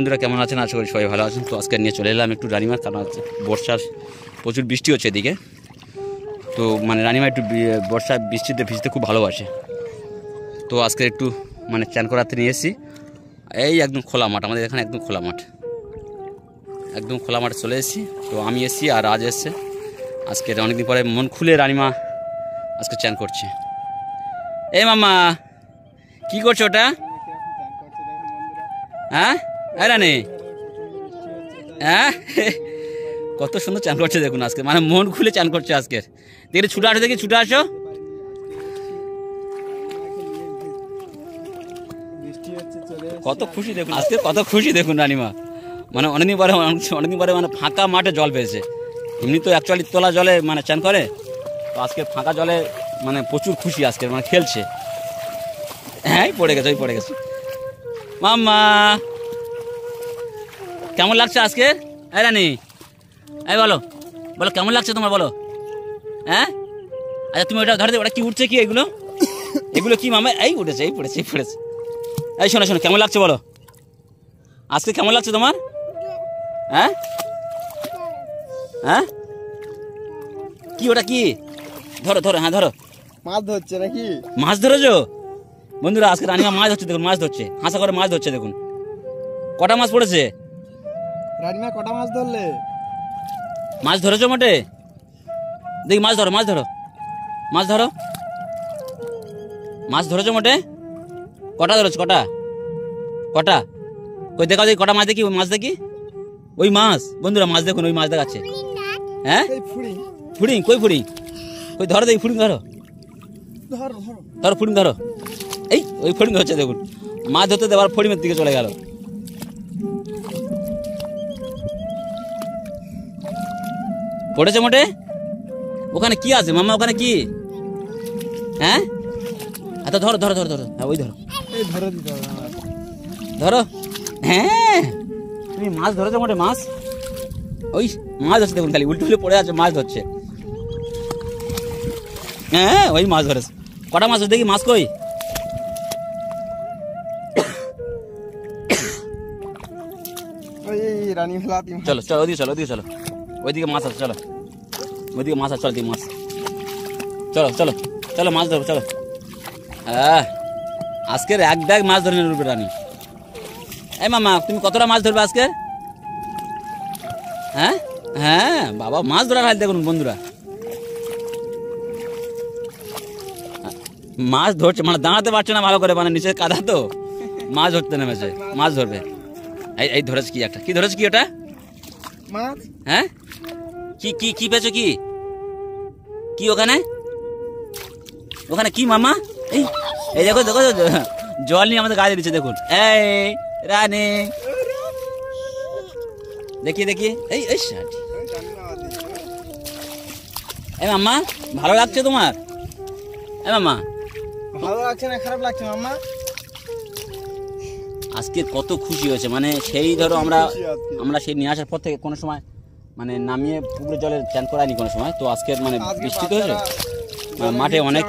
বন্ধুরা কেমন আছেন? আশা করি সবাই ভালো আছেন। তো আজকে নিয়ে চলে এলাম একটু রানিমার, কারণ হচ্ছে বর্ষার প্রচুর বৃষ্টি হচ্ছে এদিকে। তো মানে রানিমা একটু বর্ষার বৃষ্টিতে ভিজতে খুব ভালোবাসে। তো আজকে একটু মানে চান করাতে নিয়ে এসেছি। এই একদম খোলা মাঠ, আমাদের এখানে একদম খোলা মাঠ, একদম খোলা মাঠে চলে এসেছি। তো আমি এসেছি আর রাজ এসছে। আজকে অনেকদিন পরে মন খুলে রানিমা আজকে চান করছে। এই মামা কি করছো ওটা? হ্যাঁ রানি, হ্যাঁ কত সুন্দর চান করছে দেখুন আজকে, মানে মন খুলে চান করছে আজকের। দেখি ছুটে আসো, দেখি ছুটে আসো। কত খুশি দেখুন আজকে, কত খুশি দেখুন রানিমা। মানে অনেকদিন পরে মানে ফাঁকা মাঠে জল পেয়েছে। এমনি তো অ্যাকচুয়ালি তোলা জলে মানে চান করে, তো আজকে ফাঁকা জলে মানে প্রচুর খুশি আজকে, মানে খেলছে। হ্যাঁ পড়ে গেছে, ওই পড়ে গেছে। মাম্মা কেমন লাগছে আজকে? এই রানি, এই বলো বলো কেমন লাগছে তোমার, বলো। হ্যাঁ আচ্ছা তুমি ওটা ধরে, ওটা কি উঠছে, কি এগুলো এগুলো কি মামা? এই উঠেছে, এই পড়েছে, এই পড়েছে। এই শোনো শোনো, কেমন লাগছে বলো আজকে, কেমন লাগছে তোমার? হ্যাঁ হ্যাঁ কি ওটা কি? ধরো ধরো, হ্যাঁ ধরো। মাছ ধরছে নাকি? মাছ ধরেছো বন্ধুরা? আজকে রানিমা মাছ ধরছে দেখুন, মাছ ধরছে, হাসা করে মাছ ধরছে দেখুন। কটা মাছ পড়েছে রানিমা? কটা মাছ ধরলে? মাছ ধরেছো মোটে? দেখি মাছ ধরো, মাছ ধরো, মাছ ধরো, মাছ ধরেছো মোটে? কটা ধরেছো? কটা কটা কই দেখা দেখি, কটা মাছ দেখি, ওই মাছ দেখি, ওই মাছ বন্ধুরা, মাছ দেখুন, ওই মাছ দেখাচ্ছে। হ্যাঁ ফুড়িং, কই ফুড়িং, কই ধরো দেখি, ফুড়িং ধরো, ধরো ফুড়িং ধরো। এই ওই ফড়িং হচ্ছে দেখুন, মাছ ধরতে দেওয়ার ফড়িংয়ের দিকে চলে গেল। পড়েছে মোটে? ওখানে কি আছে মামা, ওখানে কি? হ্যাঁ আচ্ছা ধরো ধরো ধরো ধরো, হ্যাঁ ওই ধরো, ধরো। হ্যাঁ তুমি মাছ ধরেছো মোটে? মাছ, ওই মাছ ধরছে দেখুন, খালি উল্টো উল্টে পড়ে আছে, মাছ ধরছে। হ্যাঁ ওই মাছ ধরেছে। কটা মাছ দেখি, মাছ কই? চলো চলো, ওইদিকে চলো, ওইদিকে চলো, ওইদিকে মাছ আছে, চলো ওইদিকে মাছ আছে, চলো দিকে মাছ, চলো চলো চলো মাছ ধরো, চলো। হ্যাঁ আজকের এক ব্যাগ মাছ ধরে নেবে রানি। এই মামা তুমি কতটা মাছ ধরবে আজকে? হ্যাঁ হ্যাঁ বাবা, মাছ ধরার হাল দেখুন বন্ধুরা, মাছ ধরছে, মানে দাঁড়াতে পারছে না ভালো করে, মানে নিচে কাদা তো, মাছ ধরতে নেমেছে, মাছ ধরবে। এই ধরেছে কি একটা, কি ধরেছে কি ওটা? মাছ। হ্যাঁ কি কি কি পেয়েছো, কি কি ওখানে, ওখানে কি মামা? এই এই দেখো দেখো, জল নিয়ে আমাদের গায়ে দিচ্ছে দেখুন। এই রানী দেখি দেখি, এই এই এই মাম্মা ভালো লাগছে তোমার? এই মাম্মা ভালো লাগছে না খারাপ লাগছে মাম্মা? আজকে কত খুশি হয়েছে, মানে সেই ধরো আমরা সেই নিয়ে আসার পর থেকে কোনো সময় মানে নামিয়ে পুকুরের জলে চান করায়নি কোনো সময়। তো আজকে মানে বৃষ্টি তো হয়েছে মাঠে, অনেক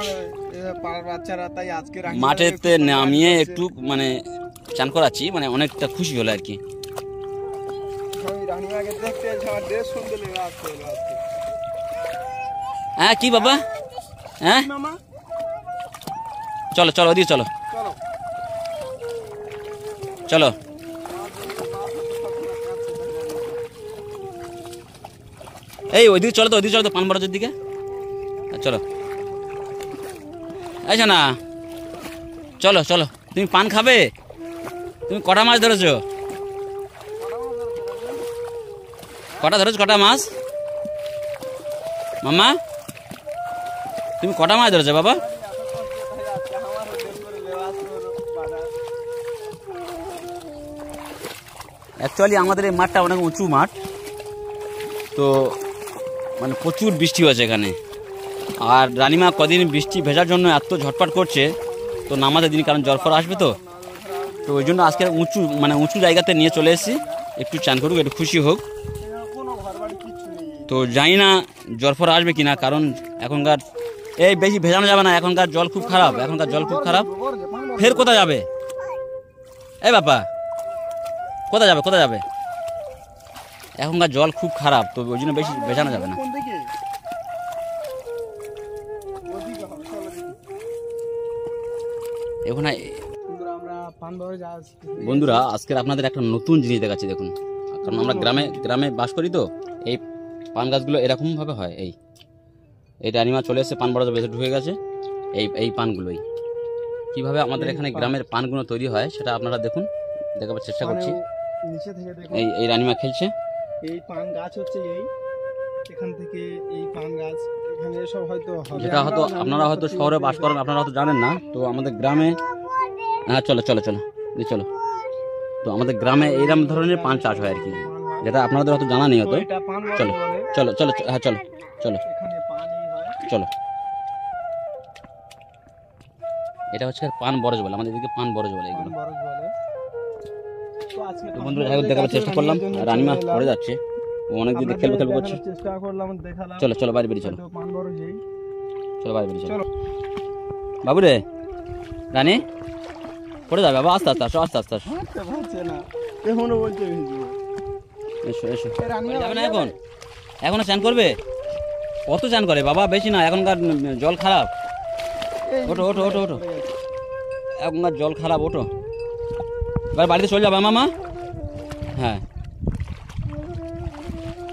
মাঠেতে নামিয়ে একটু মানে চান করাচ্ছি, মানে অনেকটা খুশি হলো আর কি। হ্যাঁ কি বাবা? হ্যাঁ চলো চলো, ওদিকে চলো, চলো। এই ওইদিকে চলো তো, ওইদিকে চলো তো, পান বরাজের দিকে চলো। আচ্ছা না চলো চলো, তুমি পান খাবে? তুমি কটা মাছ ধরেছো? কটা ধরেছো, কটা মাছ মামা? তুমি কটা মাছ ধরেছো বাবা? অ্যাকচুয়ালি আমাদের এই মাঠটা অনেক উঁচু মাঠ, তো মানে প্রচুর বৃষ্টি হয়েছে এখানে। আর রানিমা কদিন বৃষ্টি ভেজার জন্য এত ঝটপট করছে, তো নামাতে দিন, কারণ জলফর আসবে তো ওই জন্য আজকে উঁচু জায়গাতে নিয়ে চলে এসেছি, একটু চান করুক, একটু খুশি হোক। তো জানি না জলফর আসবে কিনা, কারণ এখনকার এই বেশি ভেজানো যাবে না, এখনকার জল খুব খারাপ, এখনকার জল খুব খারাপ। ফের কোথায় যাবে? এই বাবা কোথায় যাবে কোথায় যাবে? এখনকার জল খুব খারাপ, তো ওই জন্য বেশি বেছানো যাবে না। কোন দিকে? ওদিকে হবে, চলো দেখি। এখন বন্ধুরা, আমরা পানবাড়ি যাচ্ছি। বন্ধুরা আজকের আপনাদের একটা নতুন জিনিস দেখাচ্ছি দেখুন, কারণ আমরা গ্রামে গ্রামে বাস করি, তো এই পান গাছগুলো এরকমভাবে হয়। এই রানিমা চলে এসে পান বড় বেঁচে ঢুকে গেছে। এই পানগুলোই কিভাবে আমাদের এখানে গ্রামের পানগুলো তৈরি হয় সেটা আপনারা দেখুন, দেখাবার চেষ্টা করছি। নিচে থেকে দেখো, এই রানিমা খেলছে। এই পান গাছ হচ্ছে এখান থেকে এই পান গাছ এখানে সব হয়তো হবে। যেটা হয়তো আপনারা হয়তো শহরে বাস করেন, আপনারা হয়তো জানেন না, তো আমাদের গ্রামে, হ্যাঁ চলো চলো চলো চলো, তো আমাদের গ্রামে এইরকম ধরনের পান চাষ হয় আর কি, যেটা আপনাদের হয়তো জানা নেই হয়তো। এটা পান বড় চলো বলে। চলো চলো হ্যাঁ চলো চলো এখানে পানই হয়। চলো। এটা হচ্ছে পান বরজ বলে, আমাদের এদিকে পান বরজ বলে এগুলো। পান বরজ বলে। তো আজকে তো বন্ধুরা যাই হোক দেখাবার চেষ্টা করলাম, রানিমা পড়ে যাচ্ছে, ও অনেক দিন খেলবো খেলবো করছে। দেখানোর চেষ্টা করলাম, দেখালাম। চলো চলো বাইরে বেরিয়ে চলো, তো পান বরজ এই। চলো বাইরে বেরিয়ে চলো। চলো। বাবু রে, রানী পড়ে যাবে বাবা, আস্তে আস্তে আসো, আস্তে আস্তে আসো। হাঁটতে পারছে না, এখনো বলছে ভিজবো। এসো এসো। এ রান্না যাবে না এখন? এখনো স্নান করবে? কত স্নান করে বাবা, বেশি না, এখনকার জল খারাপ। এই ওঠো ওঠো ওঠো ওঠো, এখনকার জল খারাপ, ওঠো। এবার বাড়িতে চলে যাবে মামা। হ্যাঁ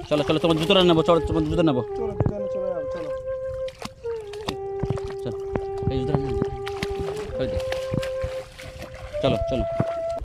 চলো চলো, তোমার জুতোটা নেবো, চলো তোমার জুতো নেবো, চলো দুজনে চলে যাও, চলো। চলো এই জুতোটা নেবো, চলো চলো।